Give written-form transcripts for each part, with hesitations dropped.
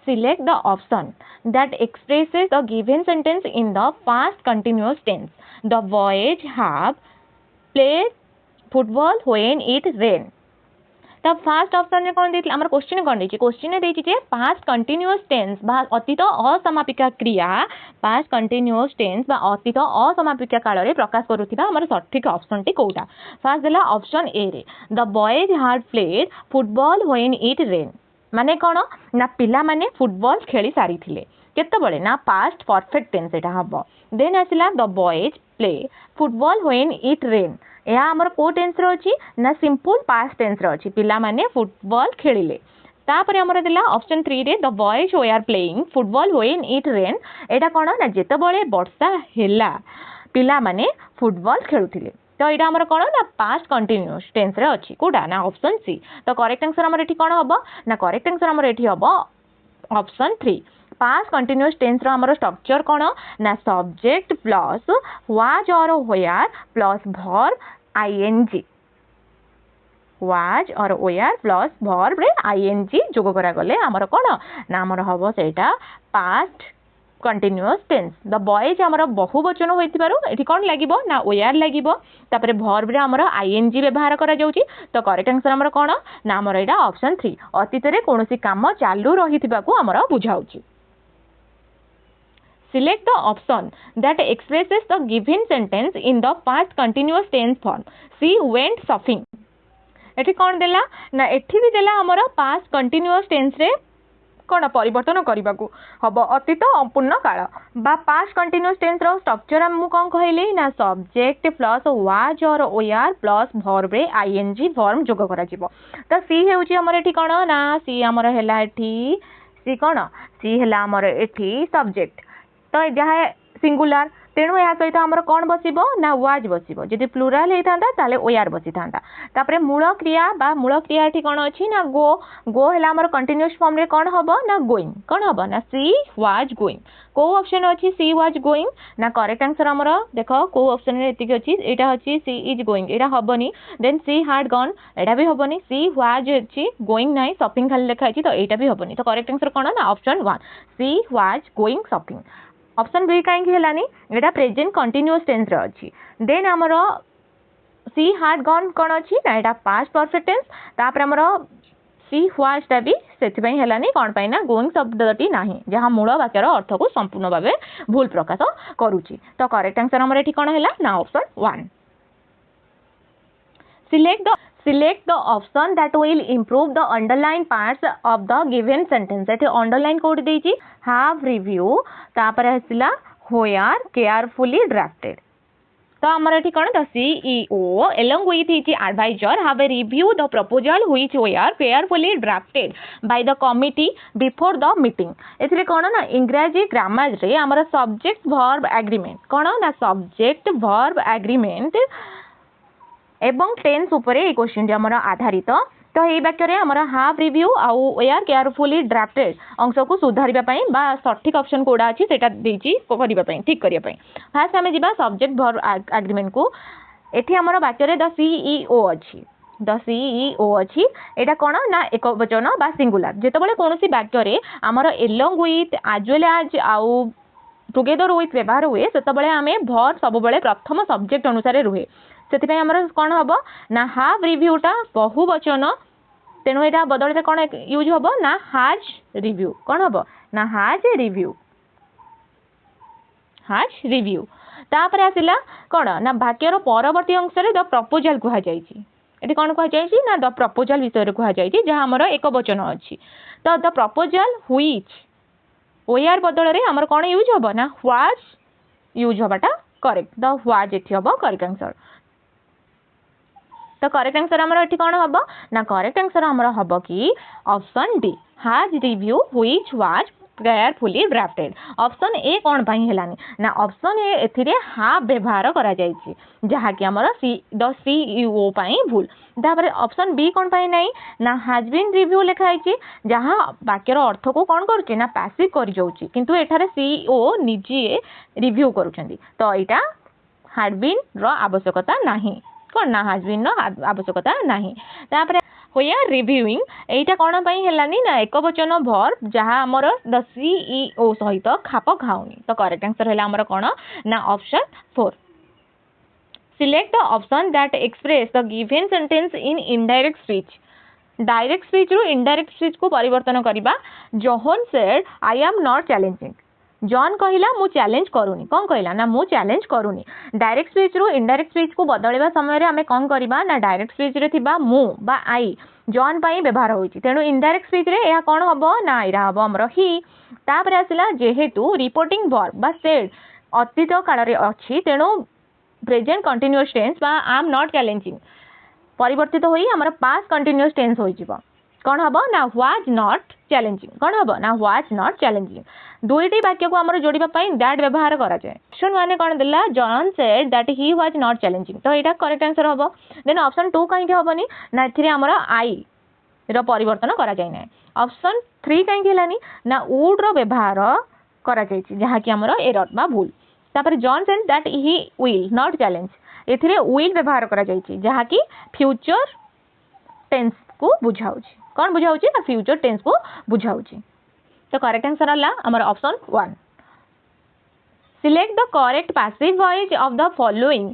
Select the option that expresses the given sentence in the past continuous tense. The boys have played football when it rained. तो fast option में कौन देती आमर question कौन देती question देती जे past continuous tense बा अतीत असमापिका क्रिया पास्ट कंटिन्यूअस टेंस बा अतीत असमापिका काल रे प्रकाश करूथिबा हमर सठिक ऑप्शन टी कोउटा फर्स्ट देला ऑप्शन ए रे the boys had played football when it rain माने कोन ना पिला माने फुटबॉल खेली सारी थिले केते बळे ना पास्ट परफेक्ट टेंस एटा हबो देन आसिला the boys play football when it rain या आमर को टेंस रो अछि ना सिंपल पास्ट टेंस रो अछि पिला माने फुटबॉल खेलिले तापरे हमर दिला ऑप्शन 3 रे the boys were playing football when it rain एटा कोन ना जेते बळे वर्षा हेला पिला माने फुटबॉल खेलुथिले तो एटा हमर कोन ना पास्ट कंटीन्यूअस टेंस रे अछि कोडा ना ऑप्शन सी तो करेक्ट आंसर हमर एठी कोन हबो ना करेक्ट आंसर हमर एठी हबो ऑप्शन 3 पास्ट कंटीन्यूअस टेंस रो हमर स्ट्रक्चर कोन ना सब्जेक्ट प्लस वाज और were plus verb ing was और वेयर प्लस वर्ब रे ing जोग करा गले हमर कोन ना हमर हबो सेटा past continuous tense the boys हमर बहुवचन होइतिबारु एठी कोन लागिबो ना वेयर लागिबो तापरे वर्ब रे हमर ing व्यवहार करा जाउची तो करेक्ट आंसर हमर कोन ना हमर एटा ऑप्शन 3 अतीत रे कोनोसी काम चालू रहितिबाकू हमर बुझाउची Select the option that expresses the given sentence in the past continuous tense form. She went shopping. एठी कौन देला ना एठी भी देला हमर past continuous tense रे कोन परिवर्तन करबाकू हबो अतीत अपूर्ण काल बा past continuous tense रो स्ट्रक्चर हम कोन कहले ना सब्जेक्ट प्लस वाज और वेयर प्लस वर्ब रे ing वर्ब जोग करा जिवो तो सी हेउची हमर एठी कोन ना सी हमर हेला एठी सी कोन सी हेला हमर एठी सब्जेक्ट तो जहाँ सिंगुलर तेणु या सहित आमर कौन बसिबो ना वाज बसिबो जदि प्लुराल हेता ताले ओयार बसि थांता तापरे मूल क्रिया एठी कोन अछि ना गो गो हेला आमर कंटीन्यूअस फॉर्म रे कोन हबो ना गोइंग कोन हबो ना सी वाज गोइंग को ऑप्शन अछि सी वाज गोइंग ना करेक्ट आंसर आमर देखो को ऑप्शन रे एतिक अछि एटा अछि सी is going Etah हबोनी then she had gone एटा भी हबोनी सी वाज अछि गोइंग नाही शॉपिंग खाली लिखा अछि तो एटा भी हबोनी तो करेक्ट आंसर कोन ना option 1 she was going shopping option B कहीं हेलानी एटा प्रेजेंट कंटीन्यूअस टेंस रे अछि देन हमर सी हैड गॉन कोन अछि ना एटा पास्ट परफेक्ट टेंस तापर हमर सी वाज टा भी सेति पई हेलानी कोन पई ना गोइंग शब्दटी नाही जहां मूल वाक्यर अर्थ को संपूर्ण भाबे भूल प्रकाश करूची तो करेक्ट आंसर हमर एठी कोन हेला ना option 1 Select the option that will improve the underlined parts of the given sentence. एठी underline कोड देछि have review तापर हसिला where carefully drafted. तो हमर एठी कोन तो CEO along with his advisor have reviewed the proposal which were carefully drafted by the committee before the meeting. एथिरे कोन ना इंग्रजी ग्रामर रे हमर subject verb agreement कोन ना subject verb agreement एवं टेंस उपरे ए क्वेश्चन हमर आधारित तो ए वाक्य रे हमर हाफ रिव्यू आउ वेयर केयरफुली ड्राफ्टेड अंश को सुधारिबा पई बा सठिक ऑप्शन कोडा अछि सेटा देछि करिबा पई ठीक करिया पई फास्ट हमें जिबा सब्जेक्ट वर्ब एग्रीमेंट को एठी हमर वाक्य रे द सीईओ अछि एटा कोन ना एक वचन बा सिंगुलर जेते बळे कोनोसी वाक्य रे हमर along with as well as आउ टुगेदर विथ व्यवहार हुए सेते बळे हमें वर्ब सब बळे प्रथम सब्जेक्ट अनुसार रुहे सेति पई हमर कोन हबो ना हाफ रिव्यूटा बहुवचन तेणु एटा बदलते कोन यूज हबो ना हैज रिव्यू कोन हबो ना हैज रिव्यू तापर आसिला कोन ना वाक्यर परवर्ती अंश रे द प्रपोजल कुहा जाईची एटी कोन कुहा जाईची ना द प्रपोजल विषय रे कुहा जाईची जहा हमर एक वचन अछि तो द प्रपोजल व्हिच ओयार बदल रे हमर कोन यूज हबो ना वाज यूज हबाटा करेक्ट द वाज एठी हबो करेक्ट आंसर तो करेक्ट आंसर हमर एठी कोन हबो ना करेक्ट आंसर हमर हबो कि option D has review which was carefully drafted option A कोन पई हेलानी ना ऑप्शन ए एथिरे हा व्यवहार करा जाईची जहा कि हमर सी द सीईओ पई भूल तापर ऑप्शन बी कोन पई नाही ना हैज बीन रिव्यू लिखा आइची जहा वाक्यर अर्थ को कोन करची ना पैसिव करि जाउची किंतु एठारे सीईओ निजे रिव्यू करूचंदी तो एटा हैड बीन रो आवश्यकता नाही कोन ना हैज बीन रो आवश्यकता नाही तापर वी आर रिव्यूइंग एटा कौन पई हेलानी ना एक वचन वर्ब जहाँ आमर द सीईओ सहित खाप खाऊनी तो करेक्ट आंसर है आमर कौन ना option 4 select the option that express the given sentence in indirect speech direct speech रु इनडायरेक्ट स्पीच को परिवर्तन करबा John said I am not challenging John कहला मु चैलेंज करूनी कौन कहला ना मु चैलेंज करूनी डायरेक्ट स्पीच रु इनडायरेक्ट स्पीच को बदलवा समय रे आमे कौन करबा ना डायरेक्ट स्पीच रे थिबा मु बा आई जॉन पई व्यवहार होईची तेनु इनडायरेक्ट स्पीच रे या कौन हबो ना इरा हबो हमरो ही तापर आसिला जेहेतु रिपोर्टिंग वर्ब बा सेड अतीत काल रे अछि तेनु प्रेजेंट कंटीन्यूअस टेंस बा आई एम नॉट चैलेंजिंग परिवर्तित होई हमर पास्ट कंटीन्यूअस टेंस होई जिवो कौन हबो ना वाज नॉट चैलेंजिंग कौन हबो ना वाज नॉट चैलेंजिंग दुईटी वाक्य को हमर जोड़िबा पई दैट व्यवहार करा जाय ऑप्शन 1 कौन देला John said that he was not challenging तो एटा करेक्ट आंसर हबो देन ऑप्शन 2 काहे हबोनी ना एथिरे हमर आई रो परिवर्तन करा जाय नै ऑप्शन 3 काहे हेलानी ना वुड रो व्यवहार करा जाय छि जहा कि हमर एरर बा भूल तापर John said that he will not challenge एथिरे विल व्यवहार करा जाय छि जहा कि फ्यूचर टेंस को बुझाउछि कौन बुझाउछि ना फ्यूचर टेंस को बुझाउछि तो करेक्ट आंसर हला हमर option 1 select the correct passive voice of the following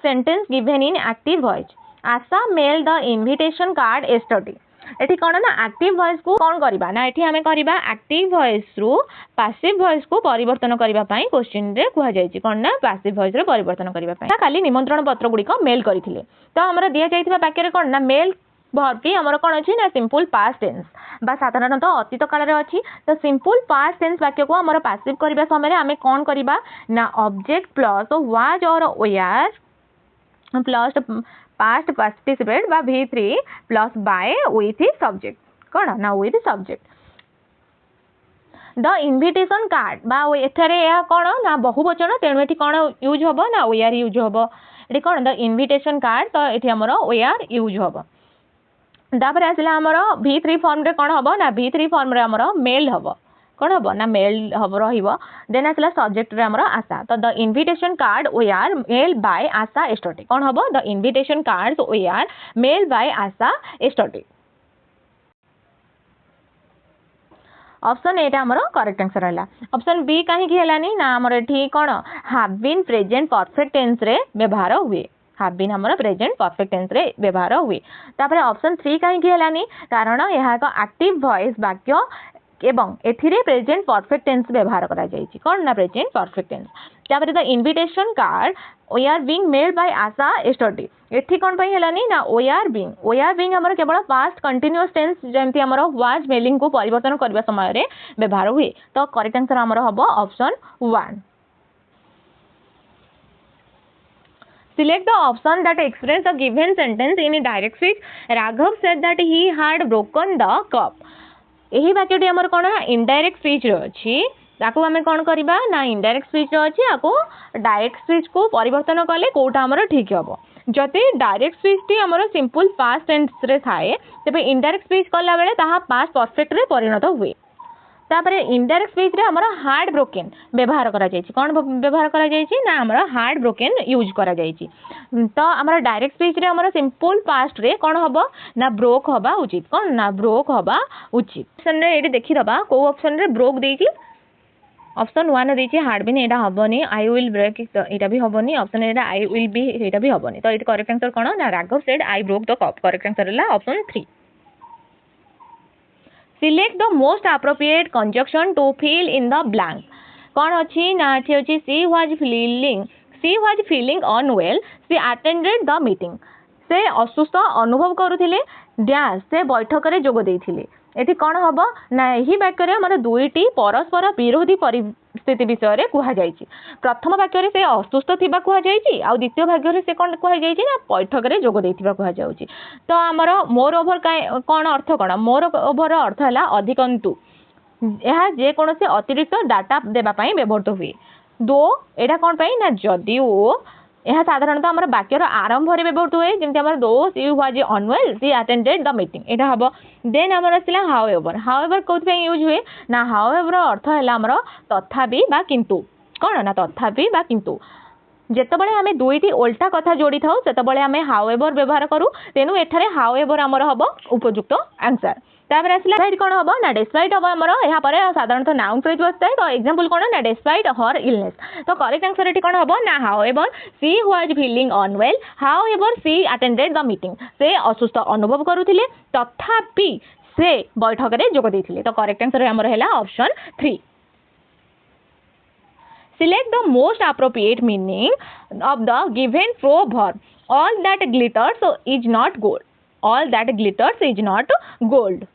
sentence given in active voice Asha mail the invitation card yesterday एठी कोन ना एक्टिव वॉइस को कोन करबा ना एठी हमें करबा एक्टिव वॉइस रु पैसिव वॉइस को परिवर्तन करबा पई क्वेश्चन रे कुहा जाय छि कोन ना पैसिव वॉइस रे परिवर्तन करबा पई खाली निमंत्रण पत्र गुडी को मेल करिथिले तो हमरा दिया जायथिबा वाक्य रे कोन ना मेल वर्ब टी हमर कोन अछि ना सिंपल पास्ट टेंस बा साधारणतः अतीत काल रे अछि तो सिंपल पास्ट टेंस वाक्य को हमर पैसिव करबा समय रे हमें कोन करबा ना ऑब्जेक्ट प्लस वाज और वेयर प्लस पास्ट पार्टिसिपेट बा V3 plus by with subject कोन ना with subject the invitation card बा एथरे या कोन ना बहुवचन तेणु एठी कोन यूज होबो ना वेयर यूज होबो एठी कोन द इनविटेशन कार्ड तो एठी हमरो वेयर यूज होबो तापर आसिला हमरो V3 फॉर्म रे कोन होबो ना V3 फॉर्म रे हमरो मेल होबो कोन होबो ना मेल होबो रहिबो देन आसिला सब्जेक्ट रे हमरो आशा तो the invitation card we are mail by Asha yesterday कोन होबो the invitation cards we are mail by Asha yesterday option एटा हमरो करेक्ट आंसर हला ऑप्शन बी काहे कि हेलानी ना हमरो एठी कोन have been present perfect tense रे व्यवहार हुए हैव बीन हमरो प्रेजेंट परफेक्ट टेंस रे व्यवहार हुए तापर ऑप्शन 3 काहे कि हेलानी कारण यहा एक एक्टिव वॉइस वाक्य एवं एथिरे प्रेजेंट परफेक्ट टेंस व्यवहार करा जाय छि कोन ना प्रेजेंट परफेक्ट टेंस तापर the invitation card we are being mailed by Asha yesterday एथि कोन पई हेलानी ना वी आर बीइंग हमर केवल पास्ट कंटीन्यूअस टेंस जेमति हमर वाज मेलिंग को परिवर्तन करबा समय रे व्यवहार हुए तो करेक्ट आंसर हमर हबो option 1 Select the option that express the given sentence in a direct speech. Raghav said that he had broken the cup. एही वाक्यटी हमर कोन इनडायरेक्ट स्पीच रे अछि ताको हमें कोन करबा ना इनडायरेक्ट स्पीच रे अछि आको डायरेक्ट स्पीच को परिवर्तन कले कोटा हमर ठीक हबो जते डायरेक्ट स्पीच टी हमर सिंपल पास्ट टेंस रे थाए तबे इनडायरेक्ट स्पीच कला बेले ताहा पास्ट परफेक्ट रे परिणत हुए तापरे इनडायरेक्ट स्पीच रे हमरा हार्ड ब्रोकन व्यवहार करा जाय छि कोन व्यवहार करा जाय छि ना हमरा हार्ड ब्रोकन यूज करा जाय छि तो हमरा डायरेक्ट स्पीच रे हमरा सिंपल पास्ट रे कोन हबो ना ब्रोक हबा उचित कोन ना ब्रोक हबा उचित ऑप्शन रे एडी देखि दबा को ऑप्शन रे ब्रोक देई छि ऑप्शन 1 देई छि hard bin Etah हबोनी I will break एटा भी हबोनी option Etah I will be एटा भी हबोनी तो एटा करेक्ट आंसर कोन ना Raghav said I broke the cup correct answer हला option 3 Select the most appropriate conjunction to fill in the blank. कौन अच्छी ना अच्छी अच्छी she was feeling unwell. She attended the meeting. से असुस्थ अनुभव करुथिले डैश से बैठक रे जोग देथिले एठी कोन हबो ना एही वाक्य रे हमर दुईटी परस्पर विरोधी परिस्थिति विषय रे कुहा जायछि प्रथम वाक्य रे से असुस्थ थिबा कुहा जायछि आ द्वितीय वाक्य रे से कोन कुहा जायछि ना बैठक रे जोग देथिबा कुहा जाउछि तो हमर मोर ओवर कोन अर्थ कोन मोर ओवर अर्थ हला अधिकंतु यह जे कोनसे अतिरिक्त डाटा देबा पई व्यवहृत हुए दो एटा कोन पई ना जदिओ यह साधारणतः हमर वाक्यर आरंभ रे व्यवहृत हुए जेमति हमर दो she was unwell she attended the meeting एटा हबो देन हमर आसिला हाउएवर कोथ पे यूज हुए ना हाउएवर अर्थ हला हमर तथापि बा किंतु कोन ना तथापि बा किंतु जेतेबेले आमे दुईटी ओल्टा कथा जोड़ी थाउ सेतेबेले आमे हाउएवर व्यवहार करू तेनु एठारे हाउएवर हमर हबो उपयुक्त आंसर। तापर आसला डेस्पाइट कोन हबो ना डेस्पाइट हबो हमर यहाँ पर साधारणतः नाउन फ्रेज बसताय तो एग्जांपल कोन ना डेस्पाइट हर इलनेस तो करेक्ट आंसर एठी कोन हबो ना however she was feeling unwell however she attended the meeting से असुस्थ अनुभव करूथिले तथापि से बैठक रे जोग दैथिले तो करेक्ट आंसर हमर हैला option 3। Select the most appropriate meaning of the given proverb. All that glitters is not gold. All that glitters is not gold.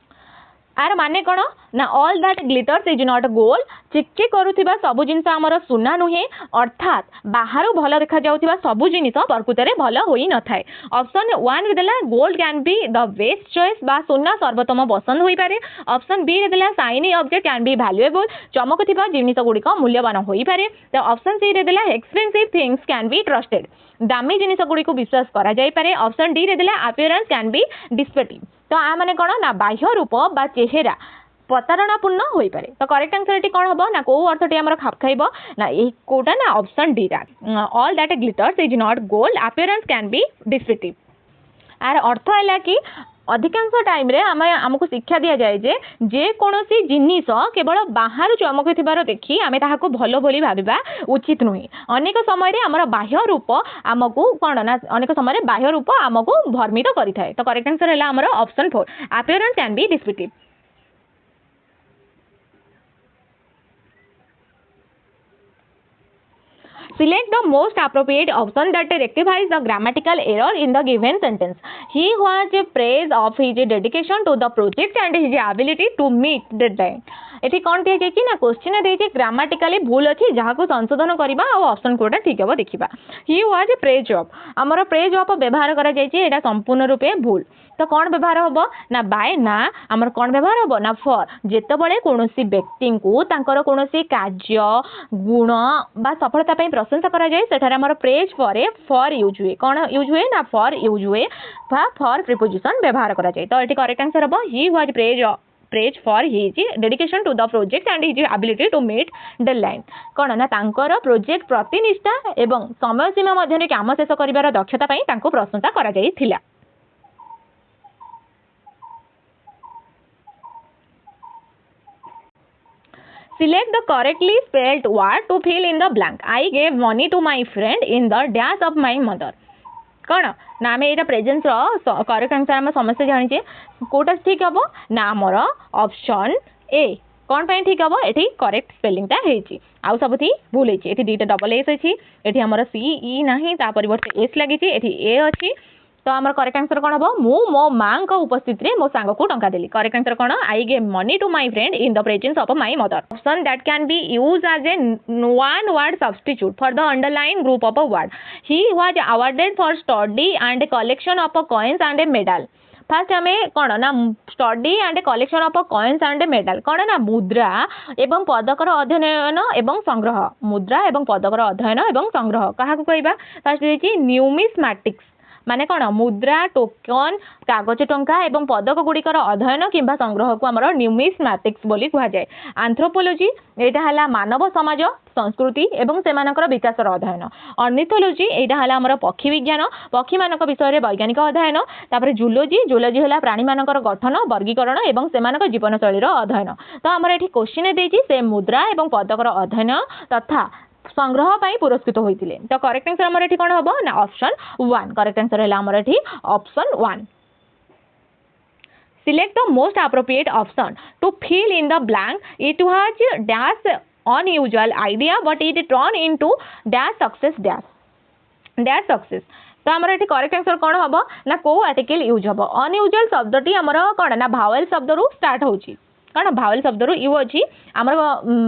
आर माने कौन ना all that glitters is not gold चिकचिक करुथिबा सबु जिंस हमर सुना नुहे अर्थात बाहर भल देखा जाउथिबा सबु जिनिस प्रकृत रे भल होई न थाए। ऑप्शन 1 रे देला gold can be the best choice बा सुना सर्वोत्तम पसंद होई पारे। ऑप्शन बी रे देला shiny object can be valuable चमकुथिबा जिनिस गुडी को मूल्यवान होई पारे। तो ऑप्शन सी रे देला expensive things can be trusted दामी जिनिस गुडी को विश्वास करा जाई पारे। ऑप्शन डी रे देला अपीयरेंस कैन बी डिस्पेटिव तो आ माने कोन ना बाह्य रूप बा चेहरा प्रतारणापूर्ण होई पारे। तो करेक्ट आंसर एटी कोन हबो ना को अर्थटी हमर खाप खाइबो ना ए कोटा ना ऑप्शन डी रा all that glitters is not gold appearance can be deceptive. आर अर्थ हैला कि अधिकांश टाइम रे आमको शिक्षा दिया जाए जे कोनोसी जिनिस केवल बाहर चमकुथिबार देखि आमे ताहाको भलो बोली भाबिबा उचित नुहे। अनेक समय रे हमर बाह्य रूप आमको कोन ना अनेक समय रे बाह्य रूप आमको भ्रमित करि थाए। तो करेक्ट आंसर हैला हमर option 4 appearance can be deceptive. Select the most appropriate option that rectifies the grammatical error in the given sentence. He was praised of his dedication to the project and his ability to meet deadline. एठी कोन दिया जाय ना question दे जे grammatically भूल अछि जहा को संशोधन करबा और ऑप्शन कोटा ठीक हेबो देखिबा। ही वाज प्रेज ऑफ हमर प्रेज ऑफ व्यवहार करा जाय छै एटा संपूर्ण रूपे भूल। तो कौन व्यवहार होबो ना बाय ना हमर कौन व्यवहार होबो ना फॉर जेतेबेले कोनोसी व्यक्ति को तांकर कोनोसी कार्य गुण बा सफलता पई प्रशंसा करा जाय सेठारे हमर प्रेज परे फॉर यूज हुए कौन यूज हुए ना फॉर यूज हुए बा फॉर प्रीपोजिशन व्यवहार करा जाय। तो एठी करेक्ट आंसर होबो he was praise for his dedication to the project and his ability to meet deadline कोन ना तांकर प्रोजेक्ट प्रति निष्ठा एवं समय सीमा मध्यरे काम शेष करिवार दक्षता पई तांको प्रशंसा करा जाय थिला। Select the correctly spelled word to fill in the blank. I gave money to my friend in the dash of my mother. कौन ना आम यहाँ प्रेजेंस करेक्ट आंसर आम समस्ते जाने कोटा ठीक हम ना आमर ऑप्शन ए कौन पे ठीक हम ये करेक्ट स्पेलिंगटा होती आउ सबुठी भूल होती ये दुईटा डबल एस अच्छी ये आमर सी ई ना ता परिवर्ते एस लगी ए अच्छी। तो आमर करेक्ट आंसर कौन हम मु मो माँ को उपस्थित रे मो सांग को टंका देली। करेक्ट आंसर कौन I gave money to my friend in the presence of my mother. Option that can be used as a one word substitute for the underline group of a word. He was awarded for study and collection of coins and a medal. फास्ट आम कौन ना study and collection of coins and medal कौन ना मुद्रा एवं पदकर अध्ययन एवं संग्रह मुद्रा एवं पदकर अध्ययन एवं संग्रह क्या कहवा फास्ट देखिए न्यूमिस्मैटिक्स माने कौन मुद्रा टोकन कागज टंका एवं पदक गुड़िकर अध्ययन किंबा संग्रह को आमर न्यूमिस्मैटिक्स बोली कह जाए। एंथ्रोपोलॉजी एटा हला मानव समाज संस्कृति एवं सेमानकर विकासर अध्ययन। ऑर्निथोलॉजी एटा हला आमर पक्षी विज्ञान पक्षी मानक विषय रे वैज्ञानिक अध्ययन। तापर जूलॉजी जूलॉजी हला प्राणी मानकर गठन वर्गीकरण एवं सेमानक जीवनशैली अध्ययन। तो आमर एठी क्वेश्चन देछि से मुद्रा एवं पदकर अध्ययन तथा संग्रह पाई पुरस्कृत होइतिले। तो करेक्ट आंसर हमर एठी कोन हबो ना ऑप्शन 1 करेक्ट आंसर हैला हमर एठी option 1। Select the most appropriate option to fill in the blank it was dash unusual idea but it turn into dash success. तो आमर एठी करेक्ट आंसर कोन हबो ना को आर्टिकल यूज हबो। अनयूजुअल शब्दटी हमर कोन ना भावेल शब्द रु स्टार्ट होची कौन भावेल शब्द रु यू अच्छी आमर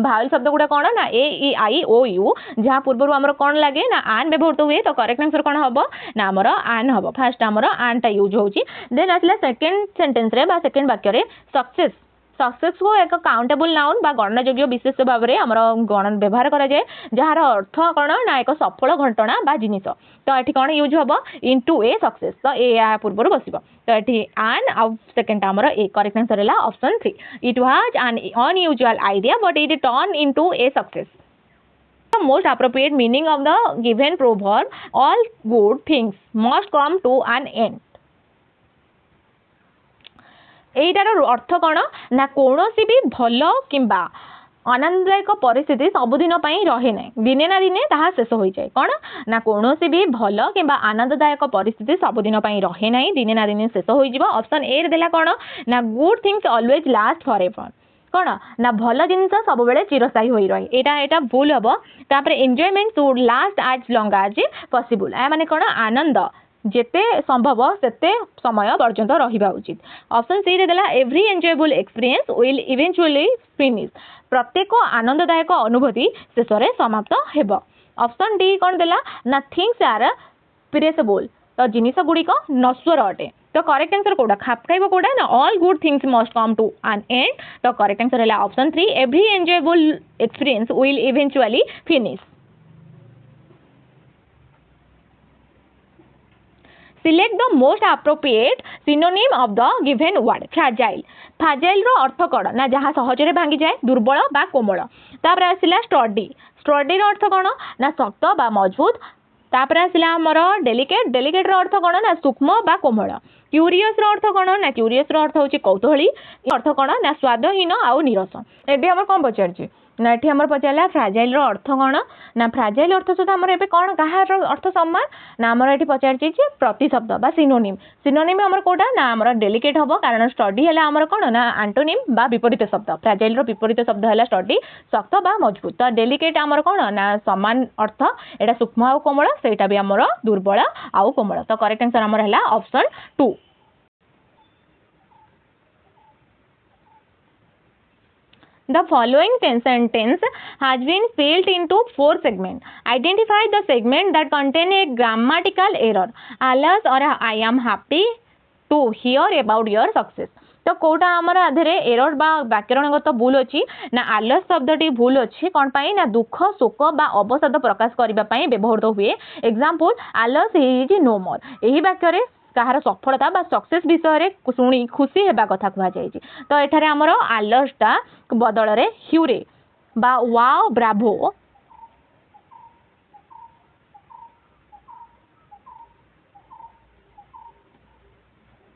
भावेल शब्द गुड़ा कौन ना ए ई आई ओ यू जहाँ पूर्व आमर कौन लगे ना आन व्यवहृत हुए। तो करेक्ट आंसर कौन हम ना आमर आन हम फास्ट आमर आनटा यूज होची। देन आसला सेकेंड सेंटेंस रे बा सेकेंड वाक्य रे सक्सेस सक्सेस को एक काउंटेबल नाउन बा गणनायोग्य विशेष भाव में आमर गण व्यवहार करा जाए जार अर्थ कौन ना एक सफल घटना बा जिनिस। तो ये कौन यूज हम इनटू ए सक्सेस तो ए पूर्व बस तो ये आन आउ सेकेंड आमर ए करेक्ट आंसर है option 3 it was an unusual idea but it turn into a success. The most appropriate meaning of the given proverb, all good things must come to an end. एटार अर्थ कौन ना कौनसी भी भल किंबा आनंददायक परिस्थिति सबुदिन रहे ना दिने ना दिने ताहा शेष हो जाए कौन ना कौनसी भी भल किंबा आनंददायक परिस्थिति सबुदिन रहे ना दिने ना दिने शेष हो जाए। ऑप्शन ए देला कौन ना good things always last forever कौन ना भल जिन सब बेले चिरस्थायी हो रहे एटा भूल हम तापर enjoyment should last as long as possible या माने कौन आनंद जेते संभव सेते समय पर्यंत रहिबा उचित। ऑप्शन सी रे देला every enjoyable experience will eventually finish प्रत्येक आनंददायक अनुभूति शेष में समाप्त हेब। ऑप्शन डी कौन देला ना थिंग्स आर पेरिशेबल तो जिनिस गुड़िक नश्वर अटे तो करेक्ट आंसर कोडा खाप खाइबो कोडा ना all good things must come to an end तो करेक्ट आंसर है option 3 every enjoyable experience will eventually finish. Select the most appropriate synonym of the given word fragile fragile रो अर्थ कौन ना जहाँ सहजरे भांगी जाए दुर्बल बा कोमल तापर आसिला स्टडी स्टडी रो अर्थ कौन ना शक्त बा मजबूत तापर आसिला हमर डेलिकेट डेलिकेट रो अर्थ कौन ना सूक्ष्म बा कोमल क्यूरियस रो अर्थ कौन ना क्यूरियस रो अर्थ होची कौतूहली अर्थ कौन ना स्वादहीन आउ नीरस एबे हमर कोन पचारछि ना एठी हमर पचारला फ्राजाइल रो अर्थ कौन ना फ्राजाइल अर्थ सहित हमर एबे कोन कहार अर्थ समान ना हमर एठी पचारछि जे प्रतिशब्द बा सिनोनिम सिनोनिम हमर कोडा ना हमर डेलिकेट हबो कारण स्टडी हला हमर कोन ना एंटोनिम बा विपरीत शब्द फ्राजाइल रो विपरीत शब्द हला स्टडी शक्त बा मजबूत तो डेलिकेट हमर कोन ना समान अर्थ एटा सूक्ष्म आ कोमल सेटा भी हमर दुर्बल आ कोमल तो करेक्ट आंसर हमर हला option 2। The following sentence has been split into 4 segments. Identify the segment that contain a grammatical error. Alas or I am happy to hear about your success. तो कोटा आमर आधे एरर बा व्याकरणगत भूल अच्छी ना आलस शब्दटी भूल अच्छी कौन पाई ना दुख शोक बा अवसाद प्रकाश करने व्यवहृत हुए। एग्जांपल आलस इज नो मोर यही वाक्य कहार सफलता बा सक्सेस विषय शुणी खुशी हेबा कथा कह जाए तो एठारे हमर आलसटा बदल रे ह्यूरे बा वाओ ब्राभो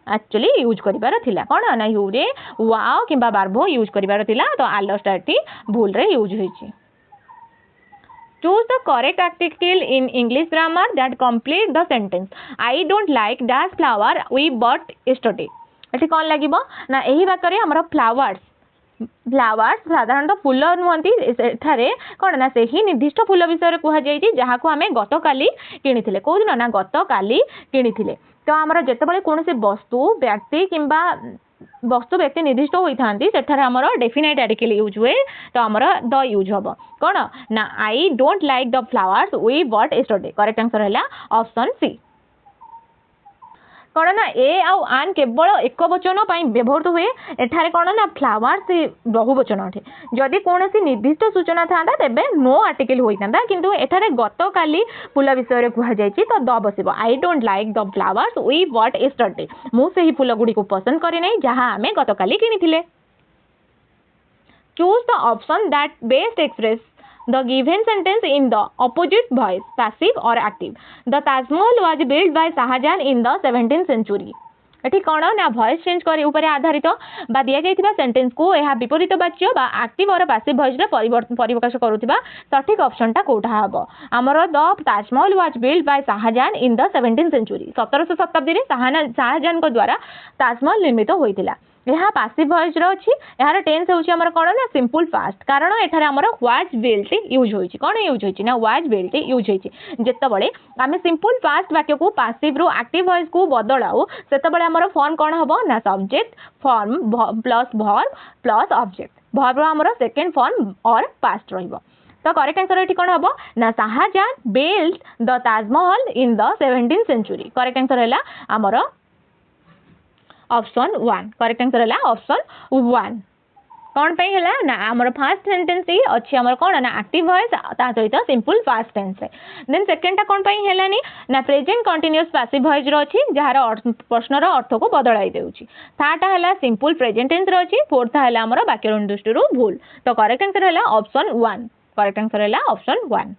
एक्चुअली यूज करिबार थिला कोन ना ह्यूरे वाओ किबा ब्राभो यूज करिबार थिला तो आलसटा एठी भूल रे use होईची। Choose the correct article in English grammar that complete the sentence. I don't like dash flower we bought yesterday. एठी कौन लागिबो ना एही वाक्य रे हमर फ्लावर्स फ्लावर्स साधारणतः फूल नुहंती एठारे कौन ना सेही निर्दिष्ट फूल विषय कह जाइछि जहाँ को आमे गतकाली किनिथिले को दिन ना गतकाली किनिथिले तो हमर जेतेबेले कोनोसी वस्तु व्यक्ति किंबा वस्तु व्यक्ति निर्दिष्ट होता सेठारे हमर डेफिनाइट आर्टिकल यूज हुए तो हमर द यूज हम कौन ना I don't like the flowers we bought yesterday correct answer है ऑप्शन सी। कौन ना ए आउ आन केवल एक वचन व्यवहृत हुए एठारे कौन ना फ्लावर्स बहुवचन अटे जदि कौन निर्दिष्ट सूचना था तेबे नो आर्टिकल होता किंतु एठारे गतकाली फूल विषय कह जाए तो द बसिबो I don't like the flowers we bought yesterday मु सेही फूल गुडी को पसंद करे नै जहां आमे गतकाली किनिथिले। Choose the option that best express the given sentence in the opposite voice passive or active. The Taj Mahal was built by Shahjahan in the 17th century. एठी कौन ना वॉइस चेंज करे ऊपर आधारित बा दिया जाइथिबा सेंटेंस को यह विपरीत वाच्य बा एक्टिव और पैसिव वॉइस रे परिप्रकाश करूथिबा सठिक ऑप्शन टा कोठा हबो हमर the Taj Mahal was build by Shah Jahan in the 17th century 1700 शताब्दी रे शाहजहान को द्वारा ताजमहल निर्मित होइतिला। यह पैसिव वॉइस रो अछि यार टेंस होछि हमर कोन ना सिंपल फास्ट कारण एठारे हमर वाज बिल्ट यूज होइछि कोन यूज होइछि ना वाज बिल्ट यूज होइछि जेतेबेले आमे सिंपल फास्ट वाक्य को पैसिव रो एक्टिव वॉइस को बदलाउ सेतेबेले हमर फॉर्म कोन हबो ना subject form plus verb plus object verb रो हमर सेकंड फॉर्म और पास्ट रहिबो तो करेक्ट आंसर एठी कोन हबो ना Shah Jahan built the Taj Mahal in the 17th century correct answer हैला हमर ऑप्शन 1 करेक्ट आंसर है ऑप्शन 1 कौन पे है ना हमर फर्स्ट सेंटेंस ही अच्छी हमर कोन ना एक्टिव वॉइस ता सहित सिंपल पास्ट टेंस है देन सेकंड टा कोन पे हेलानी ना प्रेजेंट कंटीन्यूअस पैसिव वॉइस रो अछि जहार प्रश्न रो अर्थ को बदलाई देउछि थर्ड टा हैला सिंपल प्रेजेंट टेंस रो अछि फोर्थ टा हैला हमर वाक्यरण दृष्टि रो भूल तो करेक्ट आंसर हैला ऑप्शन 1। करेक्ट आंसर है option 1.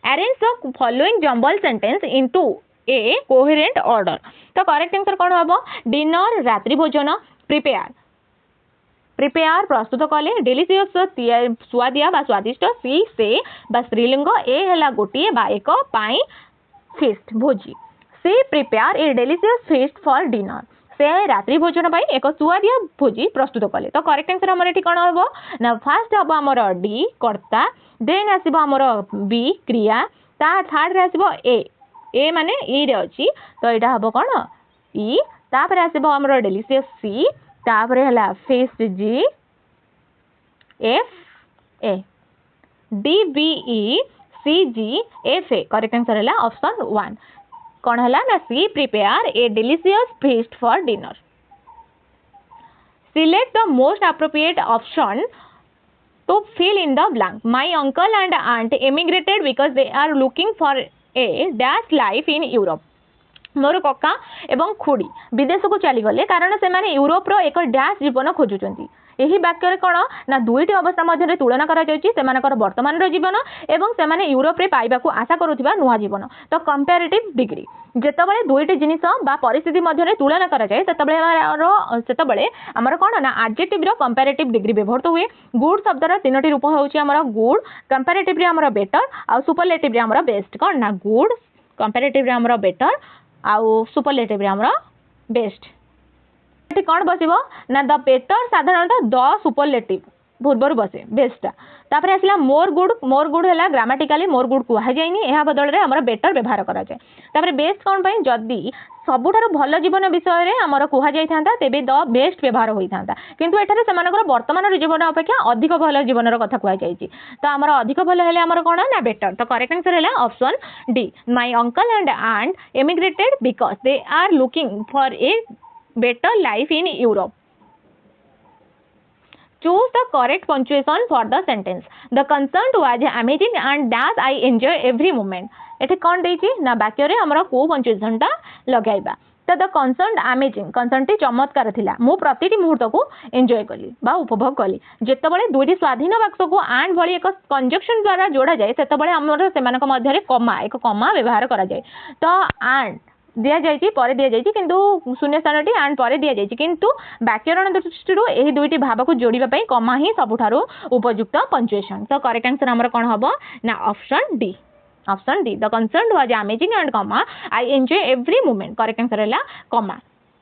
Arrange the following jumble sentence into A coherent order. तो करेक्ट आंसर कौन हम? डिनर रात्रि भोजन, प्रिपेयर प्रिपेयर प्रस्तुत कले, डेलीशियस सुआदिया बा स्वादिष्ट, सी से बा स्त्रीलिंग, ए है गोटे बा एक पाई फीस्ट भोजी. She prepare a delicious feast for dinner. से रात्रि भोजन पाई एक सुआदिया भोजी प्रस्तुत कले. तो करेक्ट आंसर हमर एठी कोन हबो ना फर्स्ट हबो हमर डी कर्ता, देन आसीबो हमर बी क्रिया, ता थर्ड रे आसीबो ए माने ई रे अछि, तो एटा हबो कोन ई. तापर आसीबो हमर डेलीशियस सी, तापर हला feast G, F A, D B E C G F A. Correct answer है ऑप्शन 1. कौन है ना she prepare a delicious feast for dinner. Select the most appropriate option to fill in the blank. My uncle and aunt emigrated because they are looking for a dash life in Europe. मोर कका एवं खुड़ी विदेश को चलीगले कारण से माने Europe रो एक dash जीवन खोजुचंती. यही वाक्य कौन ना दुईटी अवस्था मध्य तुलना कर वर्तमान जीवन एवं से यूरोप रे पाइबा को आशा करुवा नुआ जीवन. तो कंपेरेटिव डिग्री जितेबाला दुईटी जिनिस बा परिस्थिति मध्य तुलना कराए से आमर कौन ना एडजेक्टिव रो कंपेरेटिव डिग्री व्यवहृत हुए. गुड शब्दर तीनोटी रूप होउची आमर गुड, कंपेरेटिव रे आमर बेटर, आ सुपरलेटिव रे आमर बेस्ट. कौन ना गुड, कंपेरेटिव रे आमर बेटर, आउ सुपरलेटिव रे आमर बेस्ट. कौन बसब ना द बेटर साधारणतः द सुपरलेटिव पूर्वर बसे बेस्टा. तापर आसला मोर गुड है ग्रामाटिकाली मोर गुड कहुनी, यह बदल में आमर बेटर व्यवहार कराए. तापर बेस्ट कौन पाई जदि सबुठार भल जीवन विषय में आमर कहुता तेबे द बेस्ट व्यवहार होता, किंतु एठारे सेमानकर वर्तमान जीवन अपेक्षा अधिक भल जीवन कथा कहुई. तो आमर अधिक भल है आमर कौन ना बेटर. तो करेक्ट आंसर है option D. My uncle and aunt emigrated because they are looking for a better life in Europe. Choose the correct punctuation for the sentence. The concert was amazing and that I enjoy every moment. एथे कौन देछि ना वाक्य रे हमरा को punctuation टा लगाइबा. तो द कंसर्ट अमेजिंग कंसर्ट चमत्कार थिला, मु प्रतिटी मुहूर्त को एंजॉय कली बा उपभोग कली. जेतेबेले दुईटी स्वाधीन वाक्य को एंड भली एक कंजक्शन द्वारा जोड़ा जाए सेतेबेले हमर सेमानक मध्य रे कमा एक कमा व्यवहार करा जाए. तो एंड दिया जाइए पर दिया जाइए किंतु शून्य स्थान टी एंड पर दिया जाइए, किंतु व्याकरण दृष्टि यही दुईटी भाव को जोड़ापी कमा ही सबुठारु उपयुक्त पंक्चुएशन. तो करेक्ट आंसर हमर कोन हबो ना option D. Option D the concert was amazing and comma I enjoy every moment. Correct answer है कमा.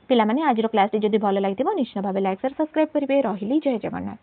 पिला माने आज क्लास जदि भल लागिथिबो निश्चित भाव लाइक शेयर सब्सक्राइब करिवे. रहिली जय जगन्नाथ.